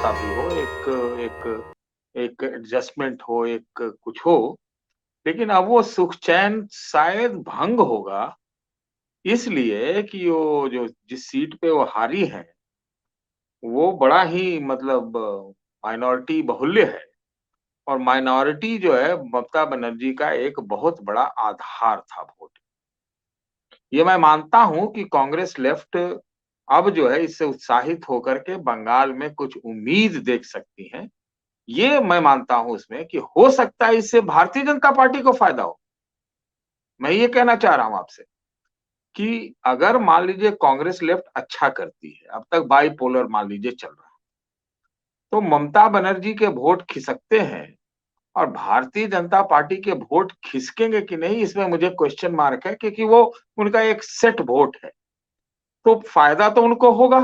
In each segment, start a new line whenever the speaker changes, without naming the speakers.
समझौता भी हो, एक एक एक एडजस्टमेंट हो, एक कुछ हो, लेकिन अब वो सुख चैन शायद भंग होगा, इसलिए कि वो जो जिस सीट पे वो हारी हैं, वो बड़ा ही मतलब माइनॉरिटी बहुल्य है और माइनॉरिटी जो है ममता बनर्जी का एक बहुत बड़ा आधार था वोट। ये मैं मानता हूँ कि कांग्रेस लेफ्ट अब जो है इससे उत्साहित होकर के बंगाल में कुछ उम्मीद देख सकती है। ये मैं मानता हूँ इसमें कि हो सकता है इससे भारतीय जनता पार्टी को फायदा हो। मैं ये कहना चाह रहा हूँ आपसे कि अगर मान लीजिए कांग्रेस लेफ्ट अच्छा करती है, अब तक बाइपोलर मान लीजिए चल रहा है, तो ममता बनर्जी के वोट खिसकते हैं और भारतीय जनता पार्टी के वोट खिसकेंगे कि नहीं इसमें मुझे क्वेश्चन मार्क है क्योंकि वो उनका एक सेट वोट है। तो फायदा तो उनको होगा।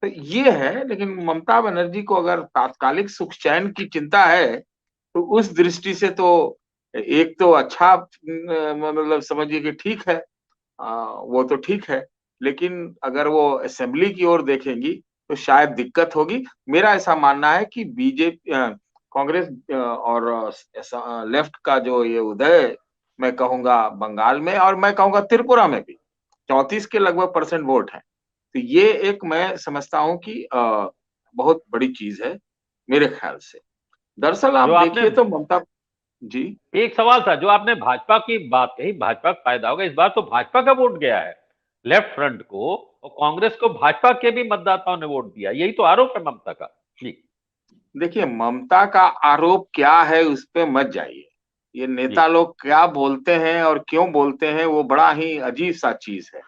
तो ये है, लेकिन ममता बनर्जी को अगर तात्कालिक सुख चैन की चिंता है, तो उस दृष्टि से तो एक तो अच्छा मतलब समझिए कि ठीक है। वो तो ठीक है, लेकिन अगर वो असेंबली की ओर देखेंगी, तो शायद दिक्कत होगी। मेरा ऐसा मानना है कि कांग्रेस और लेफ्ट का जो ये उदय मैं कहूँगा बंगाल में और मैं कहूँगा त्रिपुरा में भी 34 के लगभग परसेंट वोट हैं। तो ये एक मैं समझता हूँ कि बहुत बड़ी चीज़ है, मेरे ख्याल से। दरअसल आप
जो आपने
देखिए तो ममता जी,
एक सवाल था, जो आपने भाजपा की बात कही, भाजपा का फायदा होगा, इस बार तो भाजपा का वोट गया है लेफ्ट फ्रंट को, और कांग्रेस को भाजपा के भी मतदाताओं ने वोट दिया, यही तो आरोप है ममता का। जी।
देखिए ममता का आरोप क्या है उस पे मत जाइए। ये
जी।
नेता लोग क्या बोलते हैं और क्यों बोलते हैं वो बड़ा ही अजीब सा चीज है।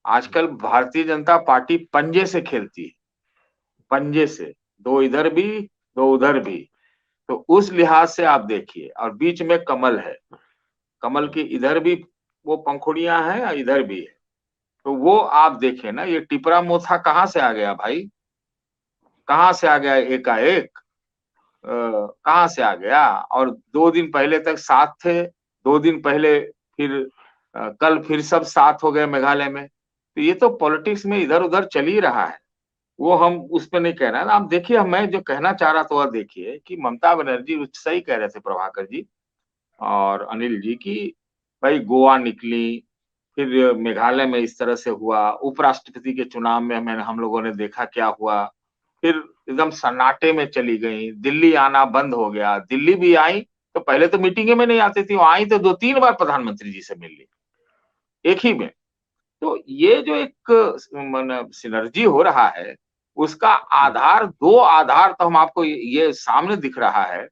आजकल भारतीय जनता पार्टी पंजे से खेलती है, पंजे से, दो इधर भी, दो उधर भी। तो उस लिहाज से आप देखिए, और बीच में कमल है, कमल की इधर भी वो पंखुड़ियां हैं और इधर भी है। तो वो आप देखें ना, ये टिपरा मोथा कहाँ से आ गया भाई, कहाँ से आ गया एकाएक, कहाँ से आ गया। और 2 दिन पहले तक साथ थे, 2 दिन पहले फिर कल फिर सब साथ हो गए मेघालय में। तो ये तो पॉलिटिक्स में इधर उधर चल ही रहा है, वो हम उस पर नहीं कह रहे हैं। आप देखिए, मैं जो कहना चाह रहा था वह देखिए कि ममता बनर्जी सही कह रहे थे प्रभाकर जी और अनिल जी की भाई गोवा निकली, फिर मेघालय में इस तरह से हुआ, उपराष्ट्रपति के चुनाव में मैंने हम लोगों ने देखा क्या हुआ, फिर एकदम सन्नाटे में चली गई, दिल्ली आना बंद हो गया। दिल्ली भी आई तो पहले तो मीटिंगे में नहीं आती थी, वो आई तो 2-3 बार प्रधानमंत्री जी से मिल ली एक ही में। तो ये जो एक सिनर्जी हो रहा है, उसका
जी।
आधार, 2 आधार तो हम आपको ये सामने दिख रहा है।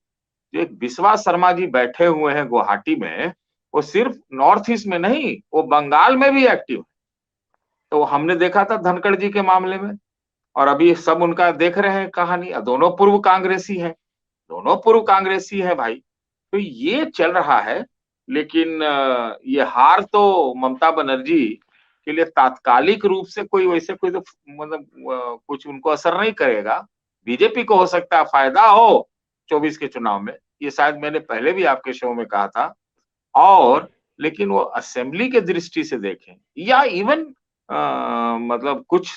जो एक विश्वास शर्मा जी बैठे हुए हैं गुवाहाटी में, वो सिर्फ नॉर्थ ईस्ट में नहीं, वो बंगाल में भी एक्टिव है। तो हमने देखा था धनखड़ जी के मामले में, और अभी सब उनका देख रहे हैं कहानी। दोनों पूर्व कांग्रेसी हैं, दोनों पूर्व कांग्रेसी हैं भाई। तो ये चल रहा है, लेकिन ये हार तो ममता बनर्जी के लिए तात्कालिक रूप से कोई वैसे कोई तो मतलब कुछ उनको असर नहीं करेगा। बीजेपी को हो सकता है फायदा हो 24 के चुनाव में, ये शायद मैंने पहले भी आपके शो में कहा था। और लेकिन वो असेंबली के दृष्टि से देखें या इवन मतलब कुछ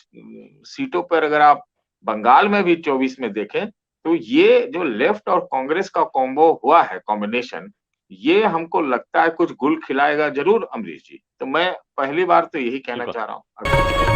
सीटों पर अगर आप बंगाल में भी 24 में देखें, तो ये जो लेफ्ट और कांग्रेस का कॉम्बो हुआ है, कॉम्बिनेशन, ये हमको लगता है कुछ गुल खिलाएगा जरूर अमरीश जी। तो मैं पहली बार तो यही कहना
बिल्कुल।
चाह रहा हूँ।